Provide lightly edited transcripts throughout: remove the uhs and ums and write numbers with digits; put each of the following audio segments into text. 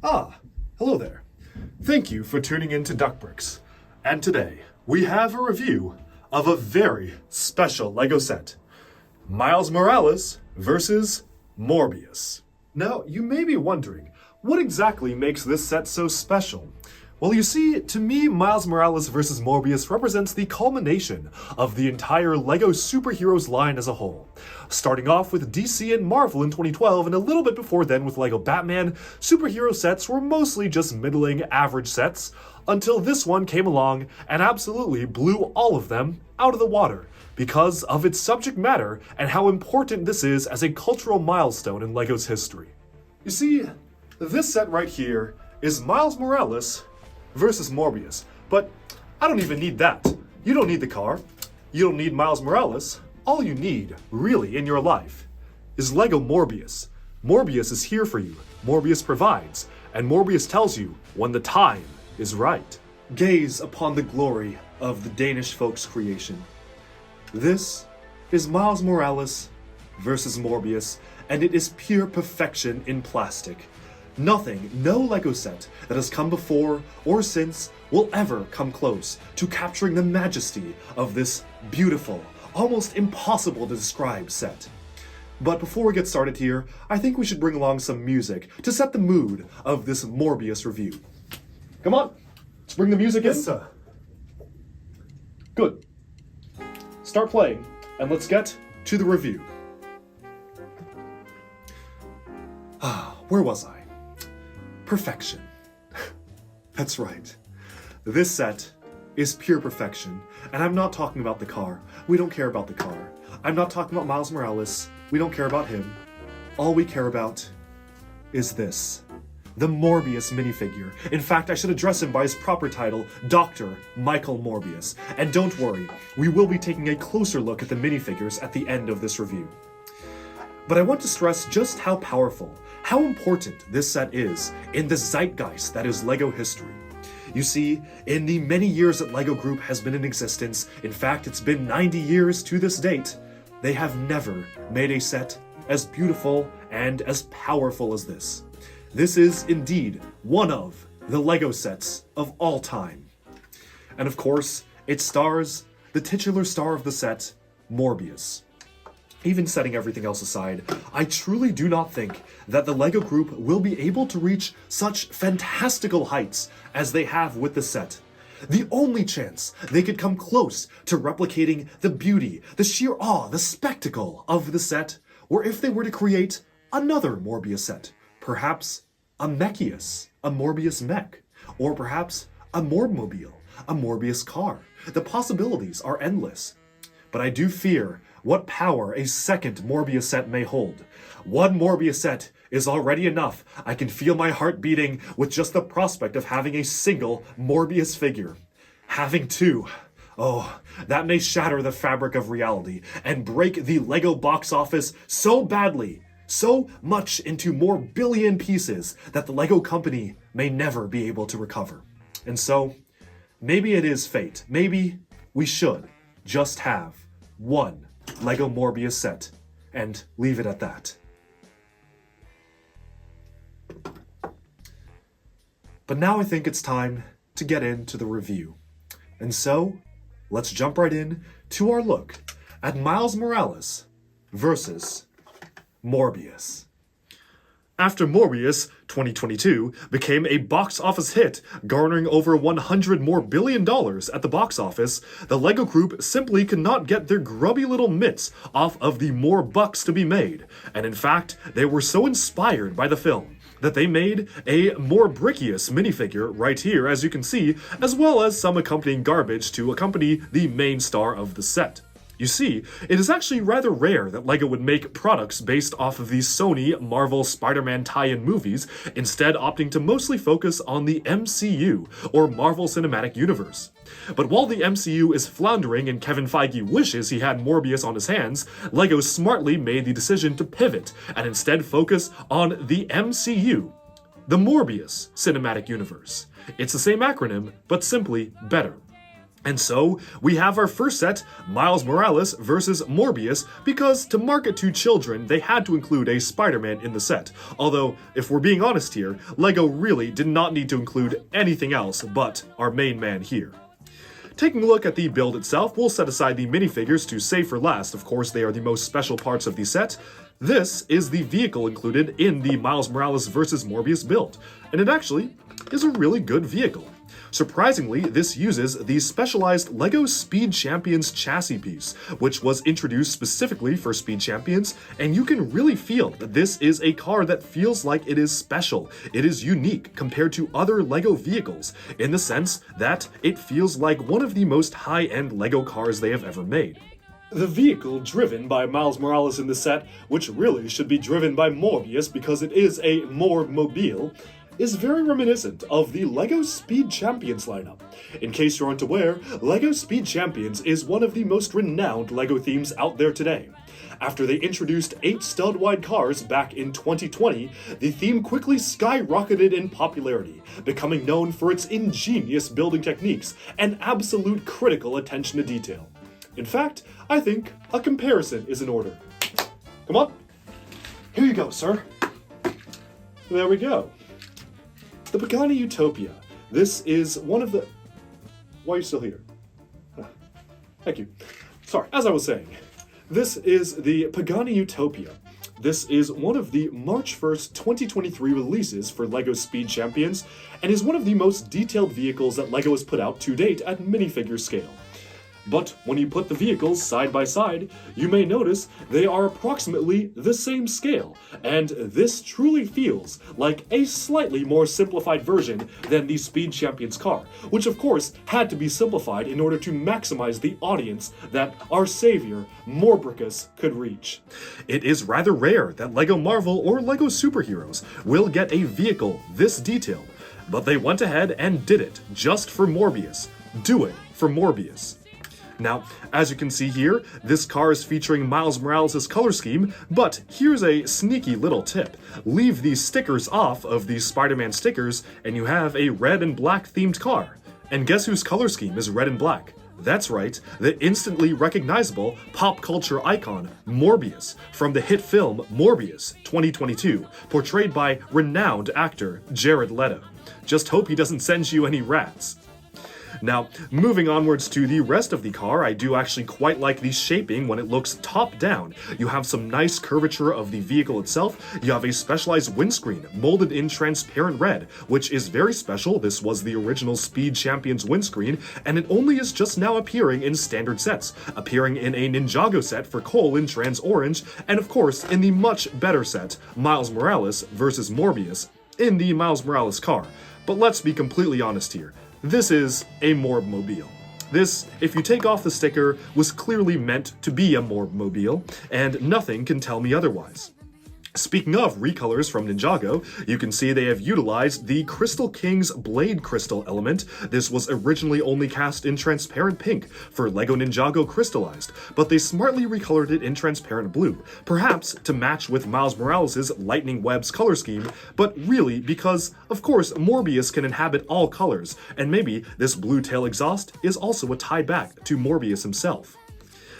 Ah, hello there. Thank you for tuning in to Duckbricks. And today, we have a review of a very special LEGO set. Miles Morales versus Morbius. Now, you may be wondering, what exactly makes this set so special? Well, you see, to me, Miles Morales vs. Morbius represents the culmination of the entire LEGO superheroes line as a whole. Starting off with DC and Marvel in 2012, and a little bit before then with LEGO Batman, superhero sets were mostly just middling average sets, until this one came along and absolutely blew all of them out of the water, because of its subject matter and how important this is as a cultural milestone in LEGO's history. You see, this set right here is Miles Morales versus Morbius, but I don't even need that. You don't need the car. You don't need Miles Morales. All you need, really, in your life is LEGO Morbius. Morbius is here for you. Morbius provides, and Morbius tells you when the time is right. Gaze upon the glory of the Danish folks' creation. This is Miles Morales versus Morbius, and it is pure perfection in plastic. Nothing, no LEGO set that has come before or since will ever come close to capturing the majesty of this beautiful, almost impossible to describe set. But before we get started here, I think we should bring along some music to set the mood of this Morbius review. Come on, let's bring the music in. Yes, sir. Good. Start playing, and let's get to the review. Where was I? Perfection. That's right. This set is pure perfection, and I'm not talking about the car. We don't care about the car. I'm not talking about Miles Morales. We don't care about him. All we care about is this. The Morbius minifigure. In fact, I should address him by his proper title, Dr. Michael Morbius. And don't worry, we will be taking a closer look at the minifigures at the end of this review. But I want to stress just how powerful, how important this set is in the zeitgeist that is LEGO history. You see, in the many years that LEGO Group has been in existence, in fact it's been 90 years to this date, they have never made a set as beautiful and as powerful as this. This is indeed one of the LEGO sets of all time. And of course, it stars the titular star of the set, Morbius. Even setting everything else aside, I truly do not think that the LEGO Group will be able to reach such fantastical heights as they have with the set. The only chance they could come close to replicating the beauty, the sheer awe, the spectacle of the set were if they were to create another Morbius set. Perhaps a Mechius, a Morbius mech, or perhaps a Morbmobile, a Morbius car. The possibilities are endless. But I do fear what power a second Morbius set may hold. One Morbius set is already enough. I can feel my heart beating with just the prospect of having a single Morbius figure. Having two, oh, that may shatter the fabric of reality and break the LEGO box office so badly, so much into more billion pieces that the LEGO company may never be able to recover. And so, maybe it is fate. Maybe we should just have one LEGO Morbius set and leave it at that. But now I think it's time to get into the review. And so, let's jump right in to our look at Miles Morales versus Morbius. After Morbius, 2022, became a box office hit, garnering over $100 billion at the box office, the LEGO Group simply could not get their grubby little mitts off of the more bucks to be made. And in fact, they were so inspired by the film that they made a Morbius minifigure right here, as you can see, as well as some accompanying garbage to accompany the main star of the set. You see, it is actually rather rare that LEGO would make products based off of the Sony Marvel Spider-Man tie-in movies, instead opting to mostly focus on the MCU, or Marvel Cinematic Universe. But while the MCU is floundering and Kevin Feige wishes he had Morbius on his hands, LEGO smartly made the decision to pivot and instead focus on the MCU, the Morbius Cinematic Universe. It's the same acronym, but simply better. And so, we have our first set, Miles Morales versus Morbius, because to market to children, they had to include a Spider-Man in the set. Although, if we're being honest here, LEGO really did not need to include anything else but our main man here. Taking a look at the build itself, we'll set aside the minifigures to save for last. Of course, they are the most special parts of the set. This is the vehicle included in the Miles Morales vs. Morbius build, and it actually is a really good vehicle. Surprisingly, this uses the specialized LEGO Speed Champions chassis piece, which was introduced specifically for Speed Champions, and you can really feel that this is a car that feels like it is special. It is unique compared to other LEGO vehicles, in the sense that it feels like one of the most high-end LEGO cars they have ever made. The vehicle driven by Miles Morales in the set, which really should be driven by Morbius because it is a Morbmobile, is very reminiscent of the LEGO Speed Champions lineup. In case you aren't aware, LEGO Speed Champions is one of the most renowned LEGO themes out there today. After they introduced 8 stud-wide cars back in 2020, the theme quickly skyrocketed in popularity, becoming known for its ingenious building techniques and absolute critical attention to detail. In fact, I think a comparison is in order. Come on. Here you go, sir. There we go. The Pagani Utopia. This is one of the... Why are you still here? Thank you. Sorry, as I was saying, this is the Pagani Utopia. This is one of the March 1st, 2023 releases for LEGO Speed Champions, and is one of the most detailed vehicles that LEGO has put out to date at minifigure scale. But when you put the vehicles side by side, you may notice they are approximately the same scale, and this truly feels like a slightly more simplified version than the Speed Champions car, which of course had to be simplified in order to maximize the audience that our savior, Morbricus, could reach. It is rather rare that LEGO Marvel or LEGO superheroes will get a vehicle this detailed, but they went ahead and did it just for Morbius. Do it for Morbius. Now, as you can see here, this car is featuring Miles Morales' color scheme, but here's a sneaky little tip. Leave these stickers off of these Spider-Man stickers, and you have a red and black themed car. And guess whose color scheme is red and black? That's right, the instantly recognizable pop culture icon, Morbius, from the hit film Morbius 2022, portrayed by renowned actor Jared Leto. Just hope he doesn't send you any rats. Now, moving onwards to the rest of the car, I do actually quite like the shaping when it looks top down. You have some nice curvature of the vehicle itself. You have a specialized windscreen molded in transparent red, which is very special. This was the original Speed Champions windscreen, and it only is just now appearing in standard sets, appearing in a Ninjago set for Cole in trans orange, and of course in the much better set, Miles Morales vs. Morbius, in the Miles Morales car. But let's be completely honest here. This is a Morbmobile. This, if you take off the sticker, was clearly meant to be a Morbmobile, and nothing can tell me otherwise. Speaking of recolors from Ninjago, you can see they have utilized the Crystal King's Blade Crystal element. This was originally only cast in transparent pink for LEGO Ninjago Crystallized, but they smartly recolored it in transparent blue, perhaps to match with Miles Morales' Lightning Web's color scheme, but really because, of course, Morbius can inhabit all colors, and maybe this blue tail exhaust is also a tie back to Morbius himself.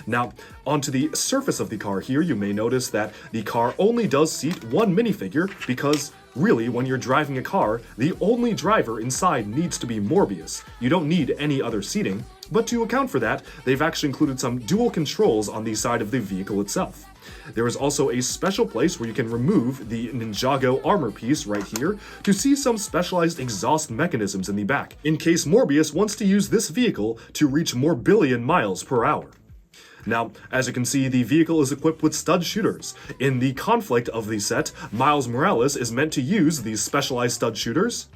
Now, onto the surface of the car here, you may notice that the car only does seat one minifigure because, really, when you're driving a car, the only driver inside needs to be Morbius. You don't need any other seating, but to account for that, they've actually included some dual controls on the side of the vehicle itself. There is also a special place where you can remove the Ninjago armor piece right here to see some specialized exhaust mechanisms in the back, in case Morbius wants to use this vehicle to reach more billion miles per hour. Now, as you can see, the vehicle is equipped with stud shooters. In the conflict of the set, Miles Morales is meant to use these specialized stud shooters,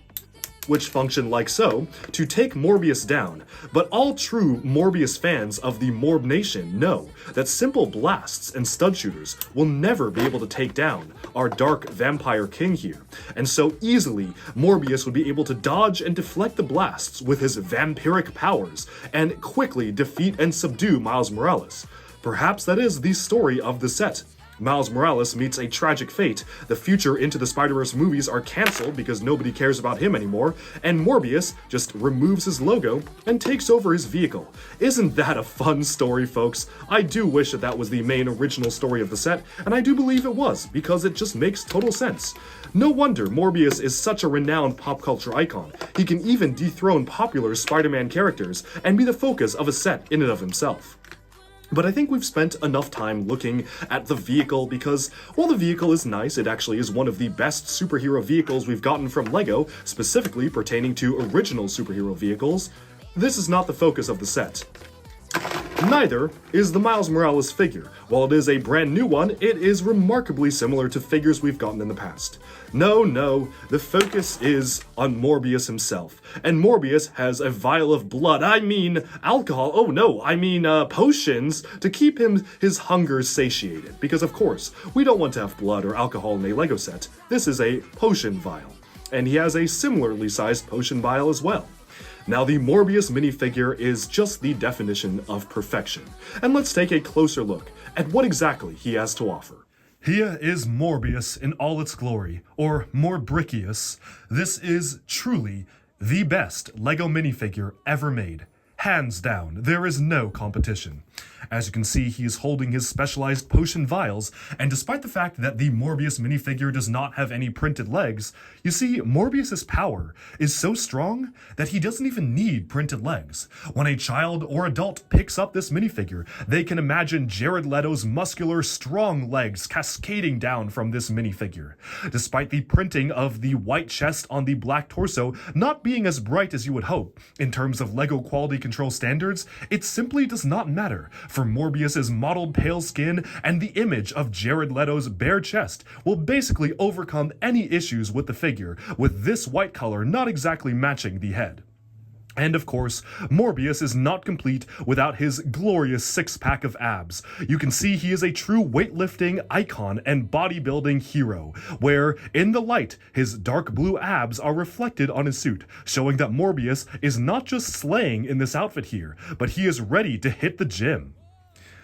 which function like so, to take Morbius down. But all true Morbius fans of the Morb Nation know that simple blasts and stud shooters will never be able to take down our dark vampire king here. And so easily, Morbius would be able to dodge and deflect the blasts with his vampiric powers, and quickly defeat and subdue Miles Morales. Perhaps that is the story of the set. Miles Morales meets a tragic fate. The future Into the Spider-Verse movies are cancelled because nobody cares about him anymore, and Morbius just removes his logo and takes over his vehicle. Isn't that a fun story, folks? I do wish that that was the main original story of the set, and I do believe it was, because it just makes total sense. No wonder Morbius is such a renowned pop culture icon. He can even dethrone popular Spider-Man characters and be the focus of a set in and of himself. But I think we've spent enough time looking at the vehicle because, while the vehicle is nice, it actually is one of the best superhero vehicles we've gotten from LEGO, specifically pertaining to original superhero vehicles. This is not the focus of the set. Neither is the Miles Morales figure. While it is a brand new one, it is remarkably similar to figures we've gotten in the past. No, the focus is on Morbius himself. And Morbius has a vial of blood, potions, to keep his hunger satiated. Because of course, we don't want to have blood or alcohol in a LEGO set. This is a potion vial. And he has a similarly sized potion vial as well. Now, the Morbius minifigure is just the definition of perfection. And let's take a closer look at what exactly he has to offer. Here is Morbius in all its glory, or Morbricius. This is truly the best LEGO minifigure ever made. Hands down, there is no competition. As you can see, he is holding his specialized potion vials, and despite the fact that the Morbius minifigure does not have any printed legs, you see, Morbius's power is so strong that he doesn't even need printed legs. When a child or adult picks up this minifigure, they can imagine Jared Leto's muscular, strong legs cascading down from this minifigure. Despite the printing of the white chest on the black torso not being as bright as you would hope, in terms of LEGO quality control standards, it simply does not matter, for Morbius's mottled pale skin and the image of Jared Leto's bare chest will basically overcome any issues with the figure, with this white color not exactly matching the head. And of course, Morbius is not complete without his glorious six-pack of abs. You can see he is a true weightlifting icon and bodybuilding hero, where, in the light, his dark blue abs are reflected on his suit, showing that Morbius is not just slaying in this outfit here, but he is ready to hit the gym.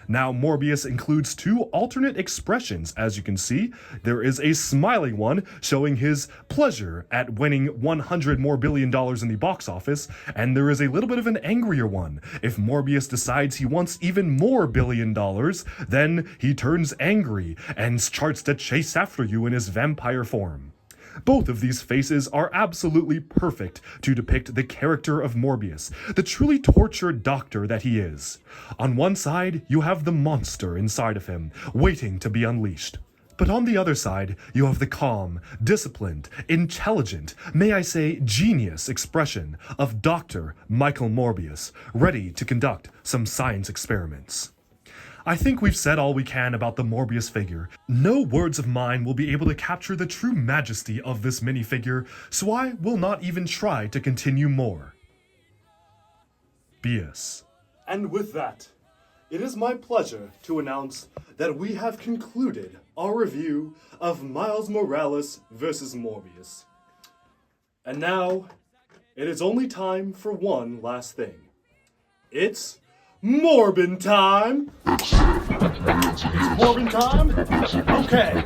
Now, Morbius includes two alternate expressions, as you can see. There is a smiling one, showing his pleasure at winning $100 more billion in the box office, and there is a little bit of an angrier one. If Morbius decides he wants even more $1 billion, then he turns angry and starts to chase after you in his vampire form. Both of these faces are absolutely perfect to depict the character of Morbius, the truly tortured doctor that he is. On one side, you have the monster inside of him, waiting to be unleashed. But on the other side, you have the calm, disciplined, intelligent, may I say genius expression of Dr. Michael Morbius, ready to conduct some science experiments. I think we've said all we can about the Morbius figure. No words of mine will be able to capture the true majesty of this minifigure, so I will not even try to continue more. BS. And with that, it is my pleasure to announce that we have concluded our review of Miles Morales vs. Morbius. And now, it is only time for one last thing. It's Morbin time! It's Morbin time? Okay.